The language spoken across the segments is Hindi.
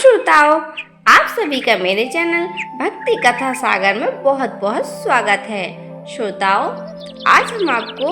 श्रोताओं, आप सभी का मेरे चैनल भक्ति कथा सागर में बहुत बहुत स्वागत है। श्रोताओं, आज हम आपको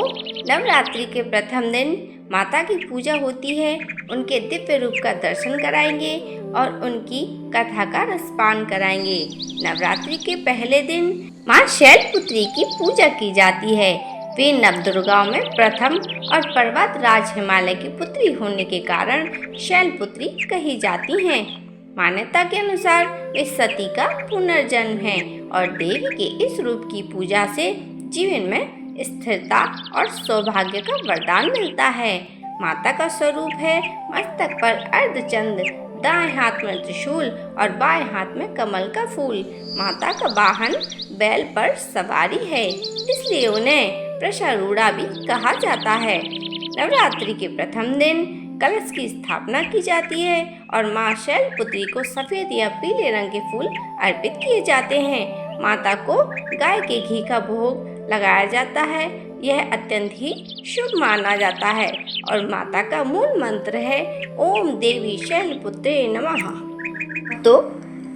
नवरात्रि के प्रथम दिन माता की पूजा होती है, उनके दिव्य रूप का दर्शन कराएंगे और उनकी कथा का रसपान कराएंगे। नवरात्रि के पहले दिन माँ शैलपुत्री की पूजा की जाती है। वे नवदुर्गाओं में प्रथम और पर्वत राज हिमालय की पुत्री होने के कारण शैलपुत्री कही जाती हैं। मान्यता के अनुसार वे सती का पुनर्जन्म है और देवी के इस रूप की पूजा से जीवन में स्थिरता और सौभाग्य का वरदान मिलता है। माता का स्वरूप है मस्तक पर अर्धचंद्र, दाएं हाथ में त्रिशूल और बाएं हाथ में कमल का फूल। माता का वाहन बैल पर सवारी है, इसलिए उन्हें वृषारूढ़ा भी कहा जाता है। नवरात्रि के प्रथम दिन कलश की स्थापना की जाती है और माँ शैलपुत्री को सफेद या पीले रंग के फूल अर्पित किए जाते हैं। माता को गाय के घी का भोग लगाया जाता है। यह अत्यंत ही शुभ माना जाता है और माता का मूल मंत्र है ओम देवी शैलपुत्रे नमः। तो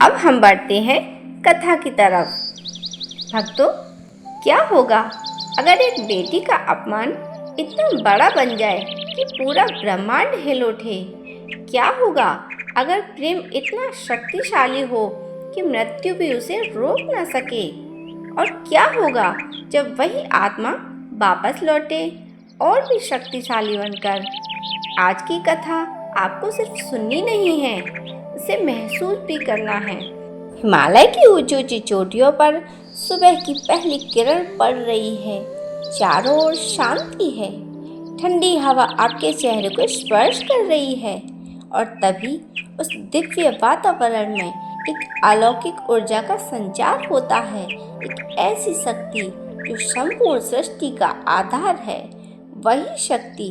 अब हम बढ़ते हैं कथा की तरफ। भक्तों, क्या होगा अगर एक बेटी का अपमान इतना बड़ा बन जाए कि पूरा ब्रह्मांड हिल उठे? क्या होगा अगर प्रेम इतना शक्तिशाली हो कि मृत्यु भी उसे रोक न सके? और क्या होगा जब वही आत्मा वापस लौटे और भी शक्तिशाली बनकर? आज की कथा आपको सिर्फ सुननी नहीं है, उसे महसूस भी करना है। हिमालय की ऊंची ऊंची चोटियों पर सुबह की पहली किरण पड़ रही है। चारों ओर शांति है। ठंडी हवा आपके चेहरे को स्पर्श कर रही है और तभी उस दिव्य वातावरण में एक अलौकिक ऊर्जा का संचार होता है। एक ऐसी शक्ति जो संपूर्ण सृष्टि का आधार है। वही शक्ति,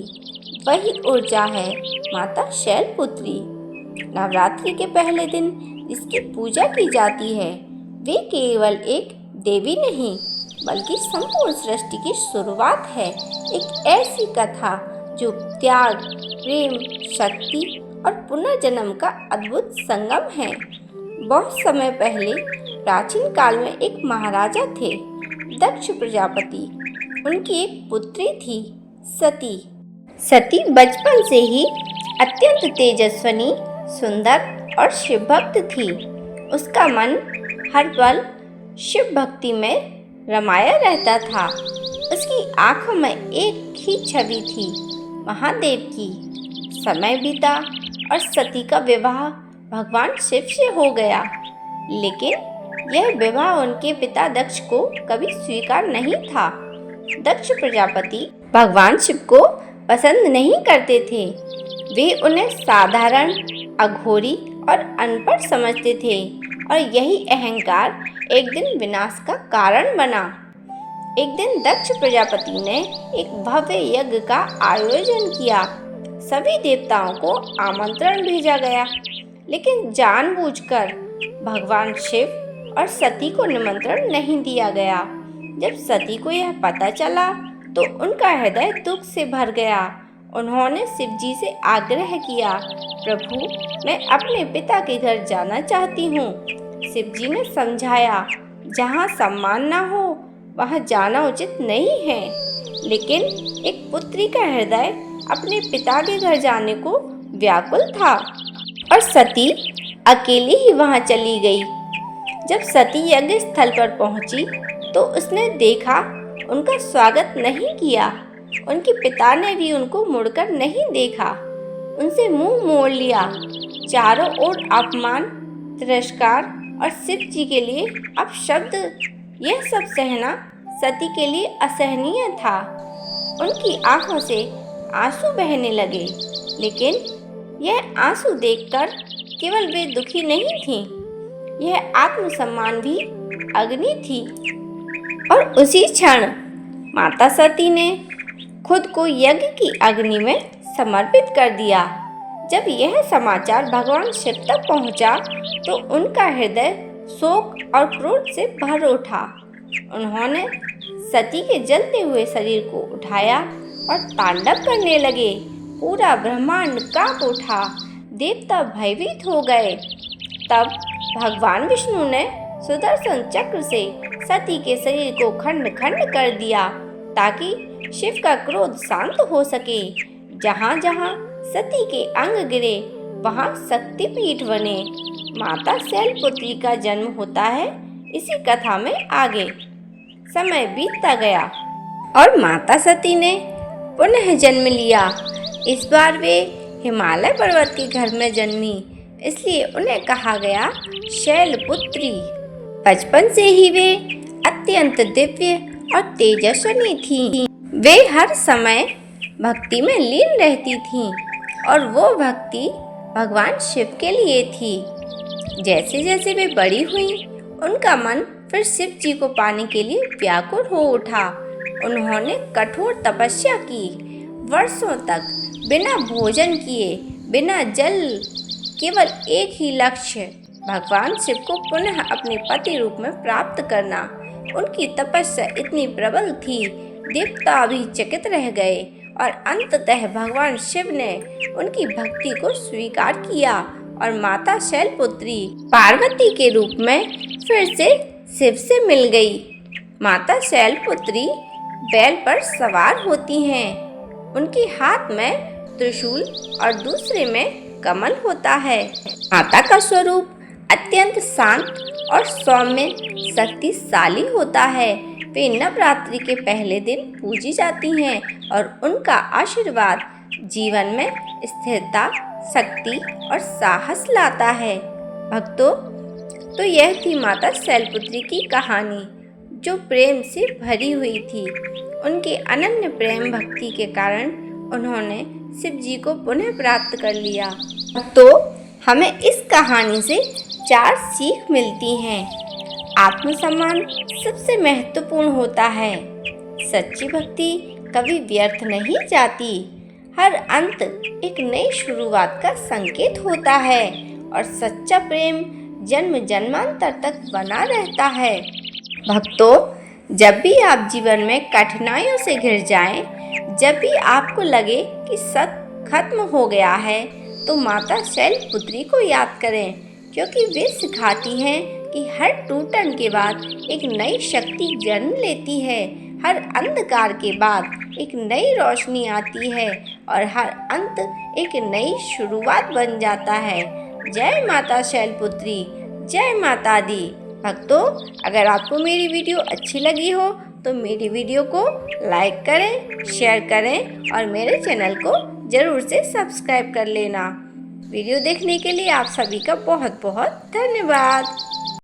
वही ऊर्जा है माता शैलपुत्री। नवरात्रि के पहले दिन जिसकी पूजा की जाती है, वे केवल एक देवी नहीं बल्कि संपूर्ण सृष्टि की शुरुआत है। एक ऐसी कथा जो त्याग, प्रेम, शक्ति और पुनर्जन्म का अद्भुत संगम है। बहुत समय पहले प्राचीन काल में एक महाराजा थे, दक्ष प्रजापति। उनकी एक पुत्री थी, सती। सती बचपन से ही अत्यंत तेजस्विनी, सुंदर और शिवभक्त थी। उसका मन हर पल शिव भक्ति में रमाया रहता था। उसकी आंखों में एक ही छवि थी, महादेव की। समय बीता और सती का विवाह भगवान शिव से हो गया, लेकिन यह विवाह उनके पिता दक्ष को कभी स्वीकार नहीं था। दक्ष प्रजापति भगवान शिव को पसंद नहीं करते थे। वे उन्हें साधारण, अघोरी और अनपढ़ समझते थे और यही अहंकार एक दिन विनाश का कारण बना। एक दिन दक्ष प्रजापति ने एक भव्य यज्ञ का आयोजन किया। सभी देवताओं को आमंत्रण भेजा गया, लेकिन जानबूझकर भगवान शिव और सती को निमंत्रण नहीं दिया गया। जब सती को यह पता चला तो उनका हृदय दुख से भर गया। उन्होंने शिव जी से आग्रह किया, प्रभु, मैं अपने पिता के घर जाना चाहती हूँ। शिव जी ने समझाया, जहाँ सम्मान न हो वहाँ जाना उचित नहीं है, लेकिन एक पुत्री का हृदय अपने पिता के घर जाने को व्याकुल था और सती अकेली ही वहाँ चली गई। जब सती यज्ञ स्थल पर पहुँची तो उसने देखा उनका स्वागत नहीं किया। उनके पिता ने भी उनको मुड़कर नहीं देखा, उनसे मुंह मोड़ लिया। चारों ओर अपमान, तिरस्कार और शिव जी के लिए अपशब्द, यह सब सहना सती के लिए असहनीय था। उनकी आंखों से आंसू बहने लगे, लेकिन यह आंसू देखकर केवल वे दुखी नहीं थीं, यह आत्मसम्मान भी अग्नि थी। और उसी क्षण माता सती ने खुद को यज्ञ की अग्नि में समर्पित कर दिया। जब यह समाचार भगवान शिव तक पहुंचा तो उनका हृदय शोक और क्रोध से भर उठा। उन्होंने सती के जलते हुए शरीर को उठाया और तांडव करने लगे। पूरा ब्रह्मांड कांप उठा। देवता भयभीत हो गए। तब भगवान विष्णु ने सुदर्शन चक्र से सती के शरीर को खंड खंड कर दिया ताकि शिव का क्रोध शांत हो सके। जहाँ जहाँ सती के अंग गिरे वहाँ शक्तिपीठ बने। माता शैलपुत्री का जन्म होता है इसी कथा में आगे। समय बीतता गया और माता सती ने पुनः जन्म लिया। इस बार वे हिमालय पर्वत के घर में जन्मी, इसलिए उन्हें कहा गया शैलपुत्री। बचपन से ही वे अत्यंत दिव्य और तेजस्विनी थीं। वे हर समय भक्ति में लीन रहती थीं और वो भक्ति भगवान शिव के लिए थी। जैसे जैसे वे बड़ी हुई उनका मन फिर शिव जी को पाने के लिए व्याकुल हो उठा। उन्होंने कठोर तपस्या की। वर्षों तक बिना भोजन किए, बिना जल, केवल एक ही लक्ष्य, भगवान शिव को पुनः अपने पति रूप में प्राप्त करना। उनकी तपस्या इतनी प्रबल थी, देवता भी चकित रह गए और अंततः भगवान शिव ने उनकी भक्ति को स्वीकार किया और माता शैलपुत्री पार्वती के रूप में फिर से शिव से मिल गई। माता शैलपुत्री बैल पर सवार होती हैं। उनके हाथ में त्रिशूल और दूसरे में कमल होता है। माता का स्वरूप अत्यंत शांत और सौम्य शक्तिशाली होता है। वे नवरात्रि के पहले दिन पूजी जाती हैं और उनका आशीर्वाद जीवन में स्थिरता, शक्ति और साहस लाता है। भक्तों, तो यह थी माता शैलपुत्री की कहानी जो प्रेम से भरी हुई थी। उनके अनन्य प्रेम भक्ति के कारण उन्होंने शिव जी को पुनः प्राप्त कर लिया। तो हमें इस कहानी से 4 सीख मिलती हैं। आत्मसम्मान सबसे महत्वपूर्ण होता है। सच्ची भक्ति कभी व्यर्थ नहीं जाती। हर अंत एक नई शुरुआत का संकेत होता है और सच्चा प्रेम जन्म जन्मांतर तक बना रहता है। भक्तों, जब भी आप जीवन में कठिनाइयों से घिर जाएं, जब भी आपको लगे कि सब खत्म हो गया है, तो माता शैलपुत्री को याद करें, क्योंकि वे सिखाती हैं कि हर टूटन के बाद एक नई शक्ति जन्म लेती है, हर अंधकार के बाद एक नई रोशनी आती है और हर अंत एक नई शुरुआत बन जाता है। जय माता शैलपुत्री, जय माता दी। भक्तों, अगर आपको मेरी वीडियो अच्छी लगी हो तो मेरी वीडियो को लाइक करें, शेयर करें और मेरे चैनल को ज़रूर से सब्सक्राइब कर लेना। वीडियो देखने के लिए आप सभी का बहुत बहुत धन्यवाद।